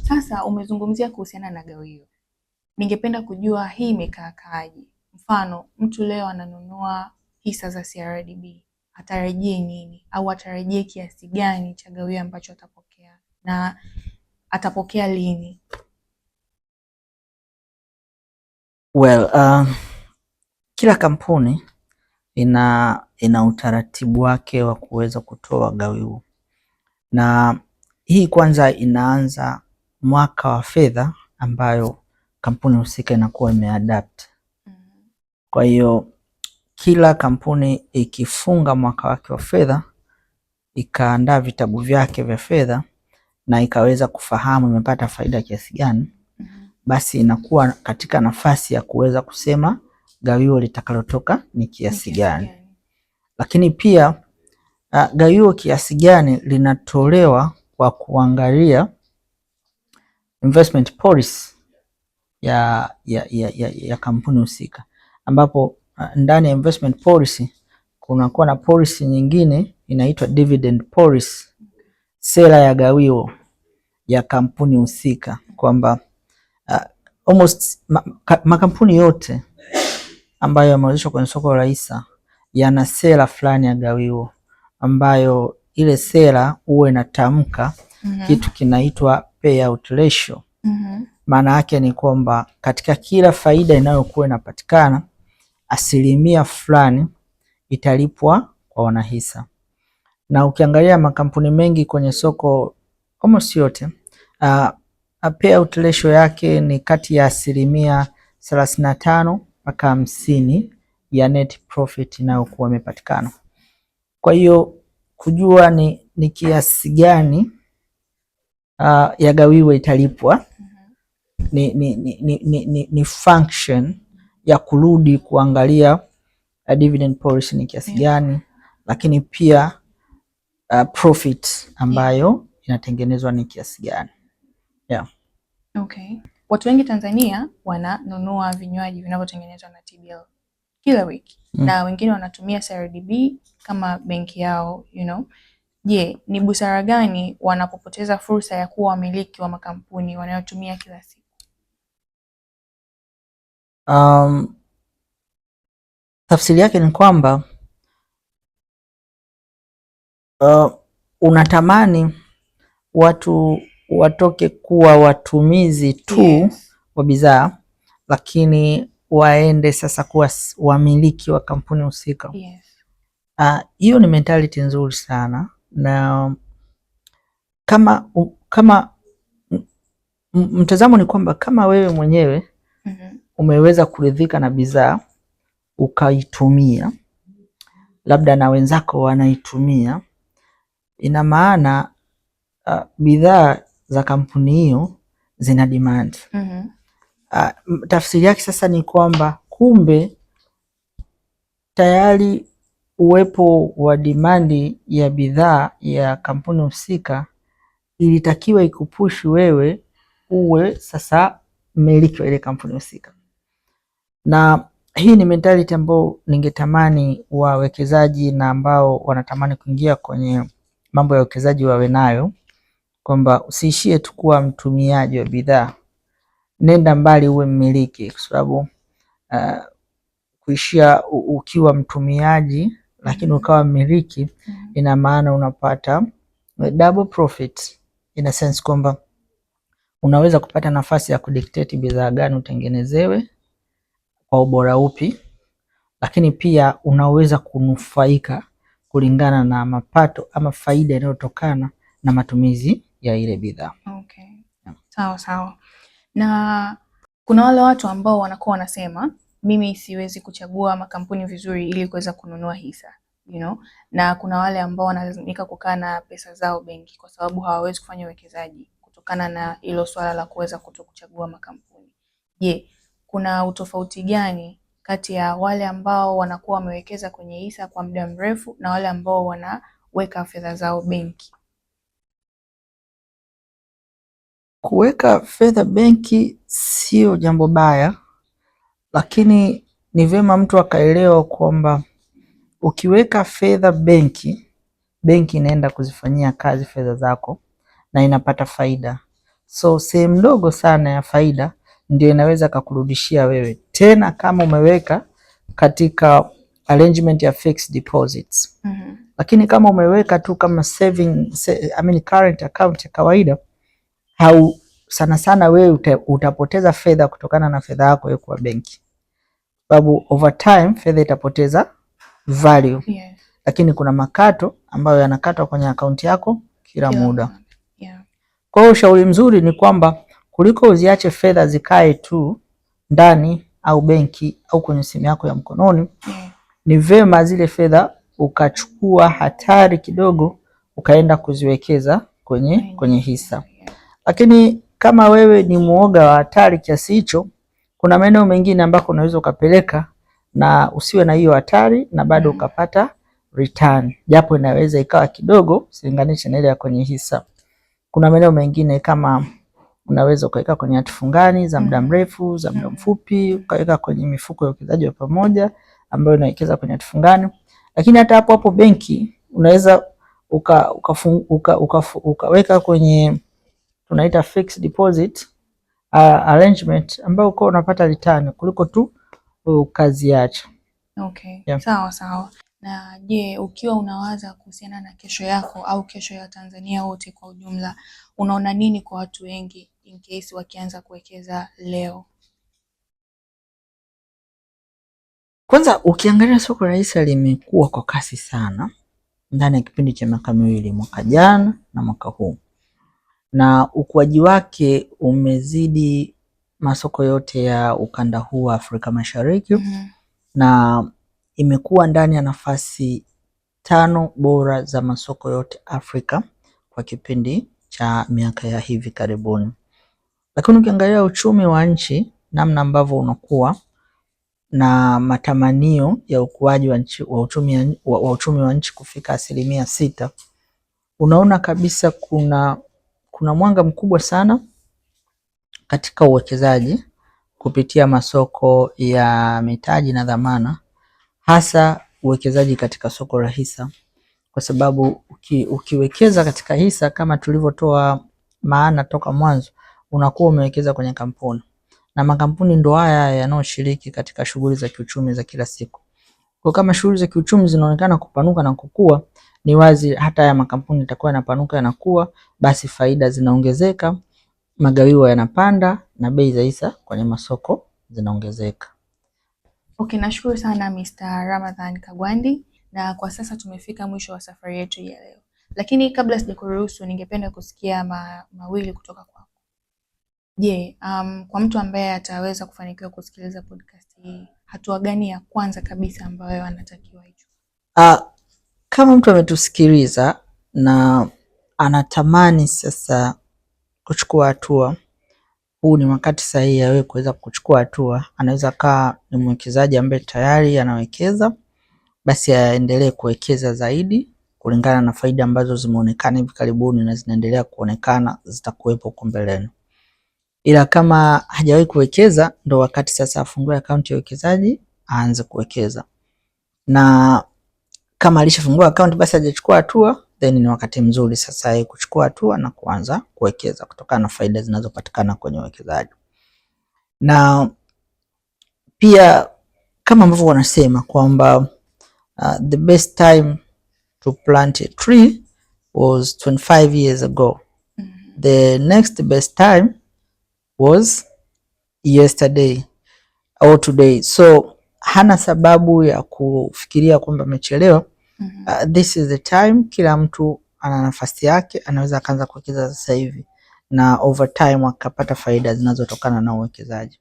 Sasa umezungumzia kuhusiana na gawio. Ningependa kujua hii imekaaje. Mfano, mtu leo ananunua hisa za CRDB, atarejee nini au atarejee kiasi gani cha gawio ambacho atapokea na atapokea lini? Well, kila kampuni ina utaratibu wake wa kuweza kutoa gawio, na hii kwanza inaanza mwaka wa fedha ambayo kampuni husika inakuwa imeadapt. Kwa hiyo kila kampuni ikifunga mwaka wake wa fedha, ikaandaa vitabu vyake vya fedha na ikaweza kufahamu imepata faida kiasi gani, basi inakuwa katika nafasi ya kuweza kusema gawio litakalotoka ni kiasi gani. Lakini pia gawio kiasi gani linatolewa kwa kuangalia investment policy ya kampuni husika, ambapo ndani ya investment policy kunakuwa na policy nyingine inaitwa dividend policy, sera ya gawio ya kampuni husika, kwamba almost makampuni yote ambayo yameanzishwa kwenye soko la hisa yana sera fulani ya gawio, ambayo ile sera huwa inatamka kitu kinaitwa payout ratio. Maana yake ni kwamba katika kila faida inayokuwa inapatikana, asilimia fulani italipwa kwa wanahisa. Na ukiangalia makampuni mengi kwenye soko, almost yote, payout ratio yake ni kati ya 35% mpaka 50% ya net profit inayokuwa imepatikana. Kwa hiyo kujua ni kiasi gani ya gawio italipwa ni function ya kurudi kuangalia dividend policy ni kiasi gani, lakini pia profit ambayo inatengenezwa ni kiasi gani. Okay. Watu wengi Tanzania wananunua vinywaji vinavyotengenezwa na TBL kila wiki na wengine wanatumia CRDB kama benki yao, Je, ni busara gani wanapopoteza fursa ya kuwa wamiliki wa makampuni wanayotumia kila siku? Tafsiri yake ni kwamba unatamani watu watoke kuwa watumizi tu wa bidhaa, lakini waende sasa kuwa wamiliki wa kampuni husika. Hiyo ni mentality nzuri sana, na kama mtazamo ni kwamba kama wewe mwenyewe umeweza kuridhika na bidhaa ukaitumia, labda na wenzako wanaitumia, ina maana bidhaa za kampuni hiyo zina demand. Tafsiri yake sasa ni kwamba kumbe tayari uwepo wa dimandi ya bidhaa ya kampuni husika ilitakiwa ikupush wewe uwe sasa mmiliki wa ile kampuni husika. Na hii ni mentality ambayo ningetamani wawekezaji na ambao wanatamani kuingia kwenye mambo ya uwekezaji wawe nayo, kwamba usiishie tu kuwa mtumiaji wa bidhaa, nenda mbali uwe mmiliki, kwa sababu kuishia ukiwa mtumiaji lakini ukawa mmiliki ina maana unapata double profit, in a sense kwamba unaweza kupata nafasi ya kudictate bidhaa gani utengenezewe kwa ubora upi, lakini pia unaweza kunufaika kulingana na mapato ama faida inayotokana na matumizi ya ile bidhaa. Okay. Sawa. Na kuna wale watu ambao wanakuwa wanasema mimi siwezi kuchagua makampuni vizuri ili kuweza kununua hisa, na kuna wale ambao wanalazimika kukaa na pesa zao benki kwa sababu hawawezi kufanya uwekezaji kutokana na hilo swala la kuweza kutokuchagua makampuni. Je, kuna utofauti gani kati ya wale ambao wanakuwa wamewekeza kwenye hisa kwa muda mrefu na wale ambao wanaweka fedha zao benki? Kuweka fedha benki sio jambo baya, lakini ni vyema mtu akaelewa kwamba ukiweka fedha benki, benki inaenda kuzifanyia kazi fedha zako na inapata faida. So sehemu ndogo sana ya faida ndio inaweza kukurudishia wewe, tena kama umeweka katika arrangement ya fixed deposits. Lakini kama umeweka tu kama current account ya kawaida, sana sana wewe utapoteza fedha kutokana na fedha yako iko kwa benki, sababu over time fedha itapoteza value. Yes. Lakini kuna makato ambayo yanakatwa kwenye akaunti yako kila muda. Kwa hiyo ushauri mzuri ni kwamba kuliko uziache fedha zikae tu ndani au benki au kwenye simu yako ya mkononi, ni vema zile fedha ukachukua hatari kidogo ukaenda kuziwekeza kwenye hisa. Lakini kama wewe ni muoga wa hatari kiasi hicho, kuna maeneo mengine ambako unaweza ukapeleka na usiwe na hiyo hatari na bado ukapata return, japo inaweza ikawa kidogo silinganisha na ile ya kwenye hisa. Kuna maeneo mengine kama unaweza ukaweka kwenye hati fungani za muda mrefu, za muda mfupi, ukaweka kwenye mifuko ya uwekezaji wa pamoja ambayo inawekeza kwenye hati fungani. Lakini hata hapo benki unaweza ukaweka kwenye tunaita fixed deposit arrangement ambayo uko unapata return kuliko tu ukaziacha. Okay. Yeah. Sawa. Na je, ukiwa unawaza kuhusiana na kesho yako au kesho ya Tanzania wote kwa ujumla, unaona nini kwa watu wengi in case wakianza kuwekeza leo? Kwanza ukiangalia soko la hisa limekuwa kwa kasi sana ndani ya kipindi cha miaka miwili, mwaka jana na mwaka huu, na ukuaji wake umezidi masoko yote ya ukanda huu wa Afrika Mashariki. Na imekuwa ndani ya nafasi 5 bora za masoko yote Afrika kwa kipindi cha miaka ya hivi karibuni. Lakini ukiangalia uchumi wa nchi namna ambavyo unakuwa na matamanio ya ukuaji wa uchumi wa nchi kufika 6%, unaona kabisa kuna mwanga mkubwa sana katika uwekezaji kupitia masoko ya mitaji na dhamana, hasa uwekezaji katika soko la hisa, kwa sababu ukiwekeza katika hisa kama tulivyotoa maana toka mwanzo, unakuwa umewekeza kwenye kampuni, na makampuni ndo haya yanayoshiriki katika shughuli za kiuchumi za kila siku. Kwa kama shughuli za kiuchumi zinaonekana kupanuka na kukua, ni wazi hata ya makampuni yatakuwa yanapanuka yanakuwa, basi faida zinaongezeka, magawio yanapanda na bei za hisa kwenye masoko zinaongezeka. Okay, nashukuru sana Mr. Ramadhan Kagwandi, na kwa sasa tumefika mwisho wa safari yetu ya leo. Lakini kabla sijakuruhusu, ningependa kusikia mawili kutoka kwako. Je, kwa mtu ambaye ataweza kufanikiwa kusikiliza podcast hii, hatua gani ya kwanza kabisa ambayo anatakiwa hicho? Kama mtu ametusikiliza na anatamani sasa kuchukua hatua, huu ni wakati sahihi ya wewe kuweza kuchukua hatua. Anaweza kaa ni mwekezaji ambaye tayari anawekeza, basi aendelee kuwekeza zaidi kulingana na faida ambazo zimeonekana hivi karibuni na zinaendelea kuonekana zitakuwepo huko mbeleni. Ila kama hajawahi kuwekeza, ndo wakati sasa afungue akaunti ya uwekezaji aanze kuwekeza. Na kama alishafungua akaunti basi hajachukua hatua, then ni wakati mzuri sasa yeye kuchukua hatua na kuanza kuwekeza kutokana na faida zinazopatikana kwenye uwekezaji. Na pia kama ambavyo wanasema kwamba the best time to plant a tree was 25 years ago. The next best time was yesterday or today. So hana sababu ya kufikiria kwamba amechelewa. This is the time. Kila mtu ana nafasi yake, anaweza akaanza kuwekeza sasa hivi na over time akapata faida zinazotokana na uwekezaji.